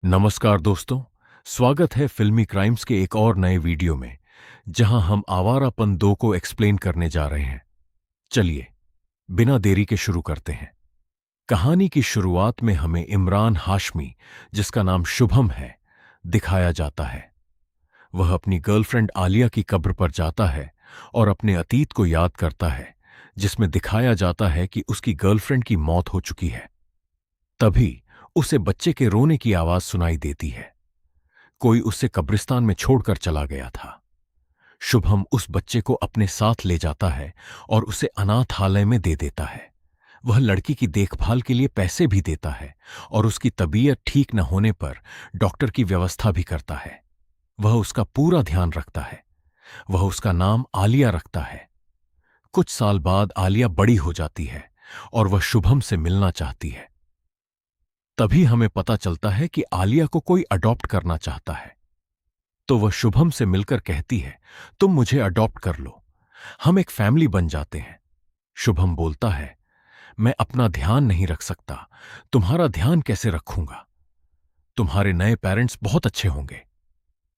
नमस्कार दोस्तों। स्वागत है फिल्मी क्राइम्स के एक और नए वीडियो में, जहां हम आवारापन 2 को एक्सप्लेन करने जा रहे हैं। चलिए बिना देरी के शुरू करते हैं। कहानी की शुरुआत में हमें इमरान हाशमी, जिसका नाम शुभम है, दिखाया जाता है। वह अपनी गर्लफ्रेंड आलिया की कब्र पर जाता है और अपने अतीत को याद करता है, जिसमें दिखाया जाता है कि उसकी गर्लफ्रेंड की मौत हो चुकी है। तभी उसे बच्चे के रोने की आवाज सुनाई देती है। कोई उसे कब्रिस्तान में छोड़कर चला गया था। शुभम उस बच्चे को अपने साथ ले जाता है और उसे अनाथालय में दे देता है। वह लड़की की देखभाल के लिए पैसे भी देता है और उसकी तबीयत ठीक न होने पर डॉक्टर की व्यवस्था भी करता है। वह उसका पूरा ध्यान रखता है। वह उसका नाम आलिया रखता है। कुछ साल बाद आलिया बड़ी हो जाती है और वह शुभम से मिलना चाहती है। तभी हमें पता चलता है कि आलिया को कोई अडॉप्ट करना चाहता है। तो वह शुभम से मिलकर कहती है, तुम मुझे अडॉप्ट कर लो, हम एक फैमिली बन जाते हैं। शुभम बोलता है, मैं अपना ध्यान नहीं रख सकता, तुम्हारा ध्यान कैसे रखूंगा? तुम्हारे नए पेरेंट्स बहुत अच्छे होंगे।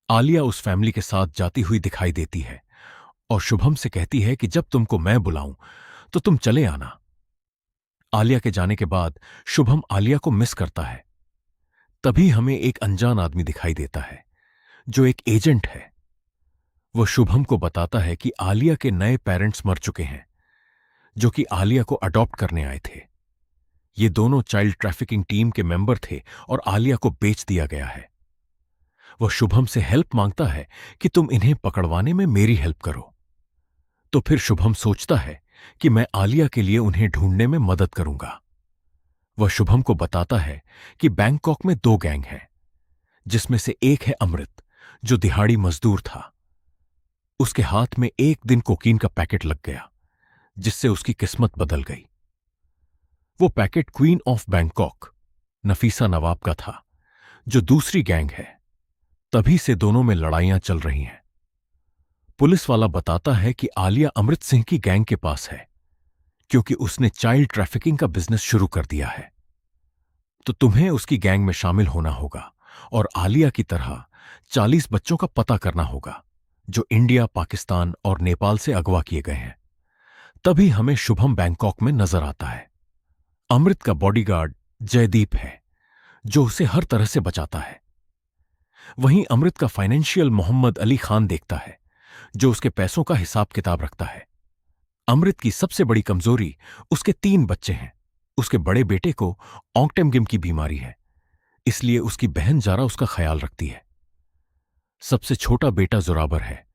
आलिया उस फैमिली के साथ जाती हुई दिखाई देती है और शुभम से कहती है कि जब तुमको मैं बुलाऊं तो तुम चले आना। आलिया के जाने के बाद शुभम आलिया को मिस करता है। तभी हमें एक अनजान आदमी दिखाई देता है, जो एक एजेंट है। वह शुभम को बताता है कि आलिया के नए पेरेंट्स मर चुके हैं, जो कि आलिया को अडॉप्ट करने आए थे। ये दोनों चाइल्ड ट्रैफिकिंग टीम के मेंबर थे और आलिया को बेच दिया गया है। वह शुभम से हेल्प मांगता है कि तुम इन्हें पकड़वाने में मेरी हेल्प करो। तो फिर शुभम सोचता है कि मैं आलिया के लिए उन्हें ढूंढने में मदद करूंगा। वह शुभम को बताता है कि बैंकॉक में 2 गैंग हैं, जिसमें से एक है अमृत, जो दिहाड़ी मजदूर था। उसके हाथ में एक दिन कोकीन का पैकेट लग गया, जिससे उसकी किस्मत बदल गई। वो packet queen of Bangkok, Nafisa Nawab का था, जो दूसरी गैंग है। तभी से दोनों में लड़ाइयां चल रही हैं। पुलिस वाला बताता है कि आलिया अमृत सिंह की गैंग के पास है, क्योंकि उसने चाइल्ड ट्रैफिकिंग का बिजनेस शुरू कर दिया है। तो तुम्हें उसकी गैंग में शामिल होना होगा और आलिया की तरह 40 बच्चों का पता करना होगा, जो इंडिया, पाकिस्तान और नेपाल से अगवा किए गए हैं। तभी हमें शुभम बैंकॉक में नजर आता है। अमृत का बॉडीगार्ड जयदीप है, जो उसे हर तरह से बचाता है। वहीं अमृत का फाइनेंशियल मोहम्मद अली खान देखता है, जो उसके पैसों का हिसाब किताब रखता है। अमृत की सबसे बड़ी कमजोरी उसके 3 बच्चे हैं। उसके बड़े बेटे को ऑंगटेमगिम की बीमारी है, इसलिए उसकी बहन जारा उसका ख्याल रखती है। सबसे छोटा बेटा जोराबर है,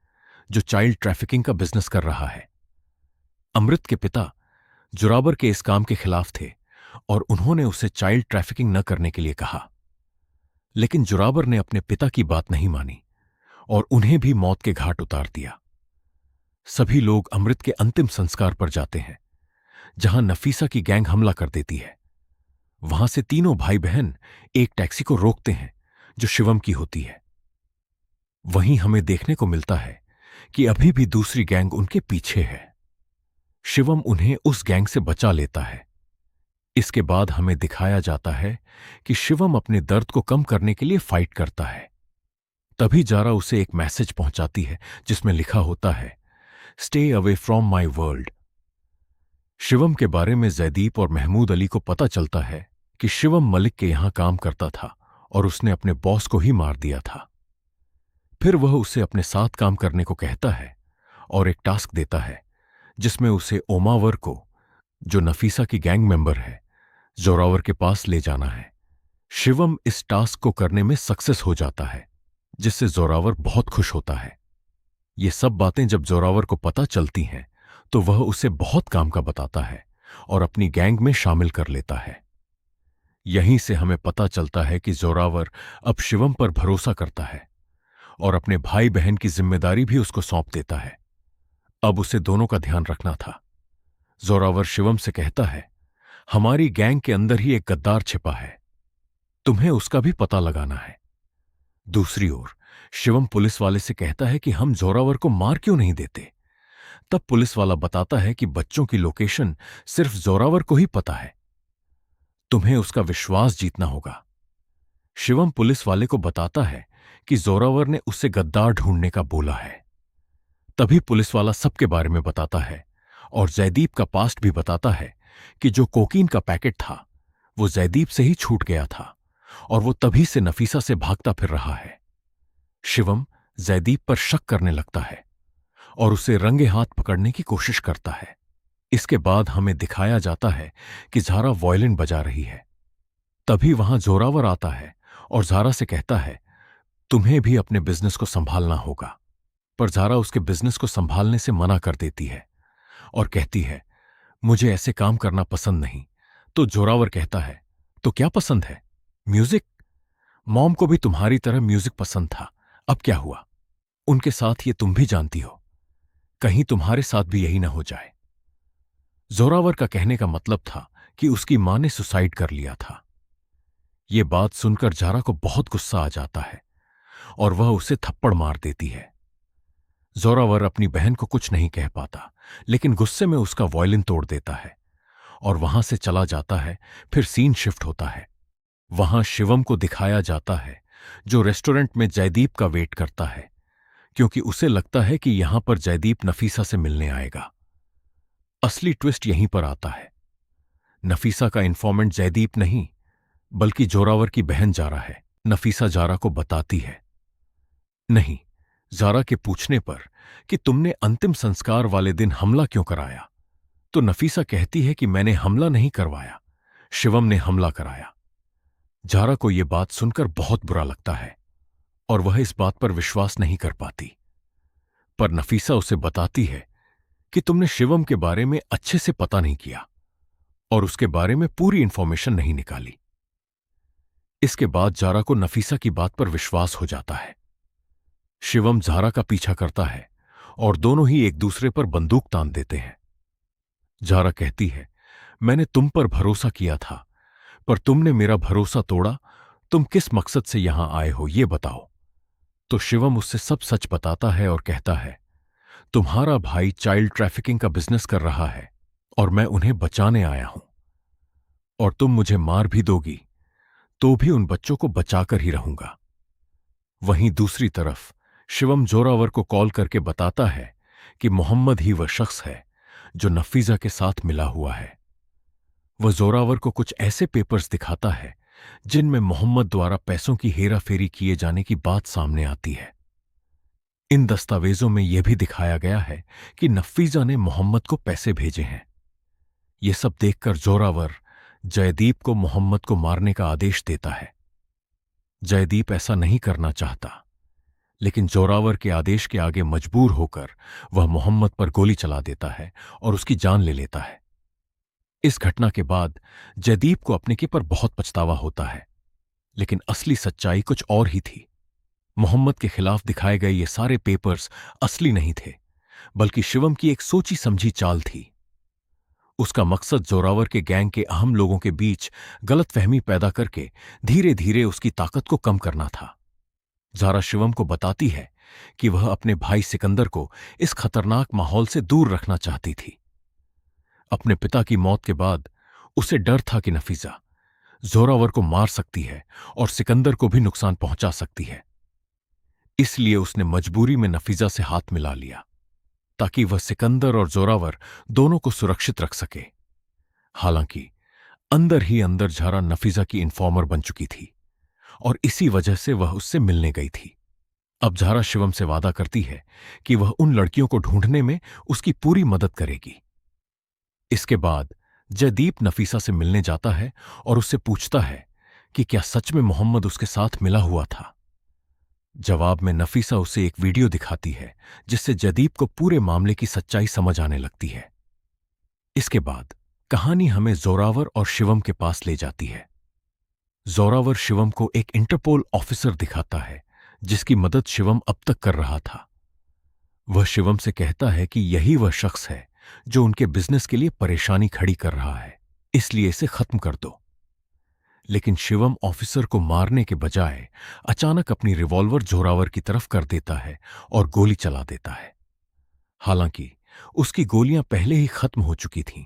जो चाइल्ड ट्रैफिकिंग का बिजनेस कर रहा है। अमृत के पिता जोराबर के इस काम के खिलाफ थे और उन्होंने उसे चाइल्ड ट्रैफिकिंग न करने के लिए कहा। लेकिन जोराबर ने अपने पिता की बात नहीं मानी और उन्हें भी मौत के घाट उतार दिया। सभी लोग अमृत के अंतिम संस्कार पर जाते हैं, जहां नफीसा की गैंग हमला कर देती है। वहां से तीनों भाई बहन एक टैक्सी को रोकते हैं, जो शिवम की होती है। वहीं हमें देखने को मिलता है कि अभी भी दूसरी गैंग उनके पीछे है। शिवम उन्हें उस गैंग से बचा लेता है। इसके बाद हमें दिखाया जाता है कि शिवम अपने दर्द को कम करने के लिए फाइट करता है। तभी जारा उसे एक मैसेज पहुंचाती है, जिसमें लिखा होता है, stay away from my world. Shivam के बारे में जयदीप और महमूद अली को पता चलता है कि शिवम मलिक के यहां काम करता था और उसने अपने बॉस को ही मार दिया था। फिर वह उसे अपने साथ काम करने को कहता है और एक टास्क देता है, जिसमें उसे ओमावर को, जो नफीसा की गैंग मेंबर है, जोरावर के पास ले जाना है। शिवम इस टास्क को करने में सक्सेस हो जाता है, जिससे जोरावर बहुत खुश होता है। ये सब बातें जब जोरावर को पता चलती हैं, तो वह उसे बहुत काम का बताता है और अपनी गैंग में शामिल कर लेता है। यहीं से हमें पता चलता है कि जोरावर अब शिवम पर भरोसा करता है और अपने भाई बहन की जिम्मेदारी भी उसको सौंप देता है। अब उसे दोनों का ध्यान रखना था। जोरावर शिवम से कहता है, हमारी गैंग के अंदर ही एक गद्दार छिपा है, तुम्हें उसका भी पता लगाना है। दूसरी ओर शिवम पुलिस वाले से कहता है कि हम जोरावर को मार क्यों नहीं देते। तब पुलिस वाला बताता है कि बच्चों की लोकेशन सिर्फ जोरावर को ही पता है, तुम्हें उसका विश्वास जीतना होगा। शिवम पुलिस वाले को बताता है कि जोरावर ने उससे गद्दार ढूंढने का बोला है। तभी पुलिस वाला सबके बारे में बताता है और जयदीप का पास्ट भी बताता है कि जो कोकीन का पैकेट था वो जयदीप से ही छूट गया था और वो तभी से नफीसा से भागता फिर रहा है। शिवम जयदीप पर शक करने लगता है और उसे रंगे हाथ पकड़ने की कोशिश करता है। इसके बाद हमें दिखाया जाता है कि झारा वॉयलिन बजा रही है। तभी वहां जोरावर आता है और झारा से कहता है, तुम्हें भी अपने बिजनेस को संभालना होगा। पर झारा उसके बिजनेस को संभालने से मना कर देती है और कहती है, मुझे ऐसे काम करना पसंद नहीं। तो जोरावर कहता है, तो क्या पसंद है? म्यूजिक? मॉम को भी तुम्हारी तरह म्यूजिक पसंद था, अब क्या हुआ? उनके साथ ये तुम भी जानती हो, कहीं तुम्हारे साथ भी यही ना हो जाए। जोरावर का कहने का मतलब था कि उसकी मां ने सुसाइड कर लिया था। यह बात सुनकर झारा को बहुत गुस्सा आ जाता है और वह उसे थप्पड़ मार देती है। जोरावर अपनी बहन को कुछ नहीं कह पाता, लेकिन गुस्से में उसका वॉयलिन तोड़ देता है और वहां से चला जाता है। फिर सीन शिफ्ट होता है। वहां शिवम को दिखाया जाता है जो रेस्टोरेंट में जयदीप का वेट करता है, क्योंकि उसे लगता है कि यहां पर जयदीप नफीसा से मिलने आएगा। असली ट्विस्ट यहीं पर आता है। नफीसा का इन्फॉर्मेंट जयदीप नहीं बल्कि जोरावर की बहन जारा है। नफीसा जारा को बताती है, नहीं, जारा के पूछने पर कि तुमने अंतिम संस्कार वाले दिन हमला क्यों कराया, तो नफीसा कहती है कि मैंने हमला नहीं करवाया, शिवम ने हमला कराया। जारा को यह बात सुनकर बहुत बुरा लगता है और वह इस बात पर विश्वास नहीं कर पाती। पर नफीसा उसे बताती है कि तुमने शिवम के बारे में अच्छे से पता नहीं किया और उसके बारे में पूरी इंफॉर्मेशन नहीं निकाली। इसके बाद जारा को नफीसा की बात पर विश्वास हो जाता है। शिवम जारा का पीछा करता है और दोनों ही एक दूसरे पर बंदूक तान देते हैं। जारा कहती है, मैंने तुम पर भरोसा किया था, पर तुमने मेरा भरोसा तोड़ा। तुम किस मकसद से यहां आए हो ये बताओ। तो शिवम उससे सब सच बताता है और कहता है, तुम्हारा भाई चाइल्ड ट्रैफिकिंग का बिजनेस कर रहा है और मैं उन्हें बचाने आया हूं, और तुम मुझे मार भी दोगी तो भी उन बच्चों को बचाकर ही रहूंगा। वहीं दूसरी तरफ शिवम जोरावर को कॉल करके बताता है कि मोहम्मद ही वह शख्स है जो नफीजा के साथ मिला हुआ है। वह जोरावर को कुछ ऐसे पेपर्स दिखाता है जिनमें मोहम्मद द्वारा पैसों की हेराफेरी किए जाने की बात सामने आती है। इन दस्तावेजों में यह भी दिखाया गया है कि नफीजा ने मोहम्मद को पैसे भेजे हैं। यह सब देखकर जोरावर जयदीप को मोहम्मद को मारने का आदेश देता है। जयदीप ऐसा नहीं करना चाहता, लेकिन जोरावर के आदेश के आगे मजबूर होकर वह मोहम्मद पर गोली चला देता है और उसकी जान ले लेता है। इस घटना के बाद जयदीप को अपने के पर बहुत पछतावा होता है, लेकिन असली सच्चाई कुछ और ही थी। मोहम्मद के खिलाफ दिखाए गए ये सारे पेपर्स असली नहीं थे, बल्कि शिवम की एक सोची समझी चाल थी। उसका मकसद जोरावर के गैंग के अहम लोगों के बीच गलतफहमी पैदा करके धीरे धीरे उसकी ताकत को कम करना था। जारा शिवम को बताती है कि वह अपने भाई सिकंदर को इस खतरनाक माहौल से दूर रखना चाहती थी। अपने पिता की मौत के बाद उसे डर था कि नफीजा जोरावर को मार सकती है और सिकंदर को भी नुकसान पहुंचा सकती है। इसलिए उसने मजबूरी में नफीजा से हाथ मिला लिया ताकि वह सिकंदर और जोरावर दोनों को सुरक्षित रख सके। हालांकि अंदर ही अंदर जारा नफीजा की इन्फॉर्मर बन चुकी थी और इसी वजह से वह उससे मिलने गई थी। अब जारा शिवम से वादा करती है कि वह उन लड़कियों को ढूंढने में उसकी पूरी मदद करेगी। इसके बाद जयदीप नफीसा से मिलने जाता है और उससे पूछता है कि क्या सच में मोहम्मद उसके साथ मिला हुआ था। जवाब में नफीसा उसे एक वीडियो दिखाती है जिससे जयदीप को पूरे मामले की सच्चाई समझ आने लगती है। इसके बाद कहानी हमें जोरावर और शिवम के पास ले जाती है। जोरावर शिवम को एक इंटरपोल ऑफिसर दिखाता है जिसकी मदद शिवम अब तक कर रहा था। वह शिवम से कहता है कि यही वह शख्स है जो उनके बिजनेस के लिए परेशानी खड़ी कर रहा है, इसलिए इसे खत्म कर दो। लेकिन शिवम ऑफिसर को मारने के बजाय अचानक अपनी रिवॉल्वर जोरावर की तरफ कर देता है और गोली चला देता है। हालांकि उसकी गोलियां पहले ही खत्म हो चुकी थीं।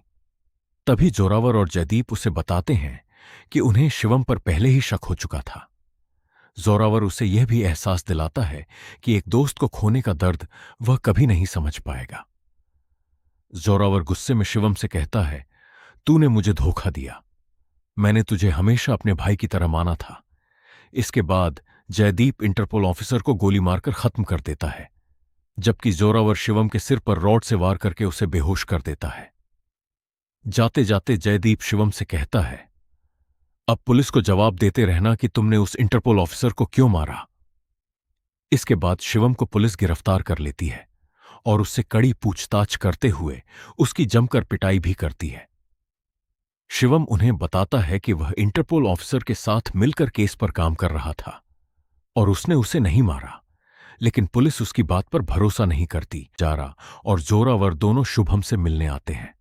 तभी जोरावर और जयदीप उसे बताते हैं कि उन्हें शिवम पर पहले ही शक हो चुका था। जोरावर उसे यह भी एहसास दिलाता है कि एक दोस्त को खोने का दर्द वह कभी नहीं समझ पाएगा। जोरावर गुस्से में शिवम से कहता है, तूने मुझे धोखा दिया। मैंने तुझे हमेशा अपने भाई की तरह माना था। इसके बाद जयदीप इंटरपोल ऑफिसर को गोली मारकर खत्म कर देता है, जबकि जोरावर शिवम के सिर पर रॉड से वार करके उसे बेहोश कर देता है। जाते जाते जयदीप शिवम से कहता है, अब पुलिस को जवाब देते रहना कि तुमने उस इंटरपोल ऑफिसर को क्यों मारा। इसके बाद शिवम को पुलिस गिरफ्तार कर लेती है और उससे कड़ी पूछताछ करते हुए उसकी जमकर पिटाई भी करती है। शिवम उन्हें बताता है कि वह इंटरपोल ऑफिसर के साथ मिलकर केस पर काम कर रहा था और उसने उसे नहीं मारा, लेकिन पुलिस उसकी बात पर भरोसा नहीं करती। जारा और जोरावर दोनों शुभम से मिलने आते हैं।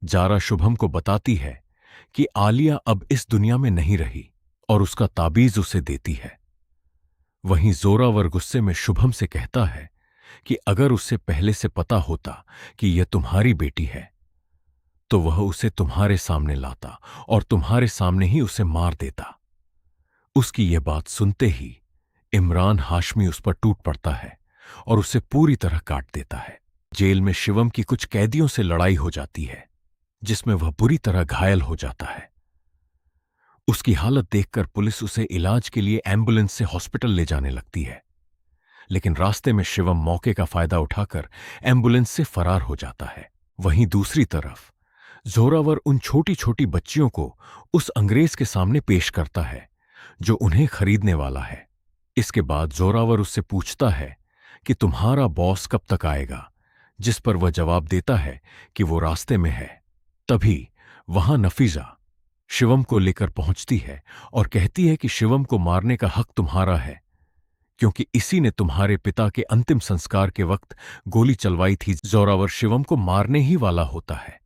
जारा शुभम को बताती है कि आलिया अब इस दुनिया में नहीं रही और उसका ताबीज उसे देती है। वहीं जोरावर गुस्से में शुभम से कहता है कि अगर उसे पहले से पता होता कि यह तुम्हारी बेटी है तो वह उसे तुम्हारे सामने लाता और तुम्हारे सामने ही उसे मार देता। उसकी यह बात सुनते ही इमरान हाशमी उस पर टूट पड़ता है और उसे पूरी तरह काट देता है। जेल में शिवम की कुछ कैदियों से लड़ाई हो जाती है, जिसमें वह बुरी तरह घायल हो जाता है। उसकी हालत देखकर पुलिस उसे इलाज के लिए एम्बुलेंस से हॉस्पिटल ले जाने लगती है, लेकिन रास्ते में शिवम मौके का फायदा उठाकर एम्बुलेंस से फरार हो जाता है। वहीं दूसरी तरफ जोरावर उन छोटी छोटी बच्चियों को उस अंग्रेज के सामने पेश करता है जो उन्हें खरीदने वाला है। इसके बाद जोरावर उससे पूछता है कि तुम्हारा बॉस कब तक आएगा, जिस पर वह जवाब देता है कि वो रास्ते में है। तभी वहां नफीजा शिवम को लेकर पहुंचती है और कहती है कि शिवम को मारने का हक तुम्हारा है, क्योंकि इसी ने तुम्हारे पिता के अंतिम संस्कार के वक्त गोली चलवाई थी। जोरावर शिवम को मारने ही वाला होता है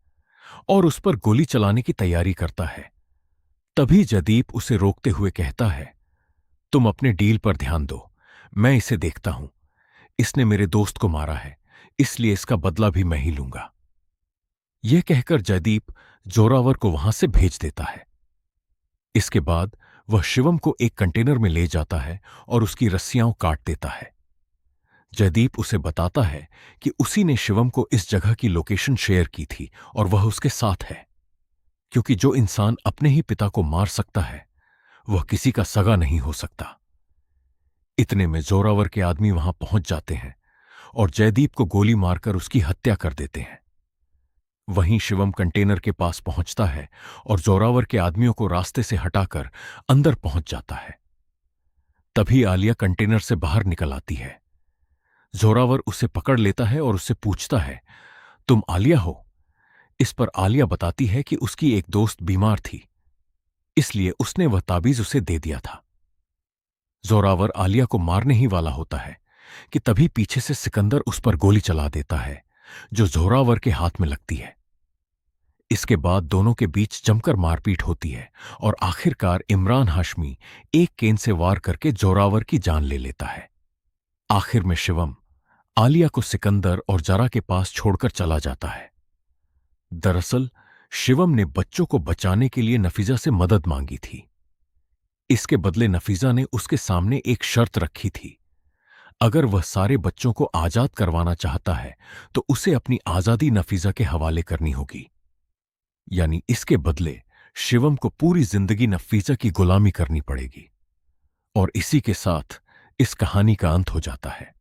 और उस पर गोली चलाने की तैयारी करता है। तभी जयदीप उसे रोकते हुए कहता है, तुम अपने डील पर ध्यान दो, मैं इसे देखता हूं। इसने मेरे दोस्त को मारा है, इसलिए इसका बदला भी मैं ही लूंगा। यह कहकर जयदीप जोरावर को वहां से भेज देता है। इसके बाद वह शिवम को एक कंटेनर में ले जाता है और उसकी रस्सियां काट देता है। जयदीप उसे बताता है कि उसी ने शिवम को इस जगह की लोकेशन शेयर की थी और वह उसके साथ है, क्योंकि जो इंसान अपने ही पिता को मार सकता है वह किसी का सगा नहीं हो सकता। इतने में जोरावर के आदमी वहां पहुंच जाते हैं और जयदीप को गोली मारकर उसकी हत्या कर देते हैं। वहीं शिवम कंटेनर के पास पहुंचता है और जोरावर के आदमियों को रास्ते से हटाकर अंदर पहुंच जाता है। तभी आलिया कंटेनर से बाहर निकल आती है। जोरावर उसे पकड़ लेता है और उससे पूछता है, तुम आलिया हो? इस पर आलिया बताती है कि उसकी एक दोस्त बीमार थी, इसलिए उसने वह ताबीज उसे दे दिया था। जोरावर आलिया को मारने ही वाला होता है कि तभी पीछे से सिकंदर उस पर गोली चला देता है, जो जोरावर के हाथ में लगती है। इसके बाद दोनों के बीच जमकर मारपीट होती है और आखिरकार इमरान हाशमी एक केन से वार करके जोरावर की जान ले लेता है। आखिर में शिवम आलिया को सिकंदर और जरा के पास छोड़कर चला जाता है। दरअसल शिवम ने बच्चों को बचाने के लिए नफीजा से मदद मांगी थी। इसके बदले नफीजा ने उसके सामने एक शर्त रखी थी, अगर वह सारे बच्चों को आजाद करवाना चाहता है तो उसे अपनी आजादी नफीजा के हवाले करनी होगी। यानी इसके बदले शिवम को पूरी जिंदगी नफीजा की गुलामी करनी पड़ेगी। और इसी के साथ इस कहानी का अंत हो जाता है।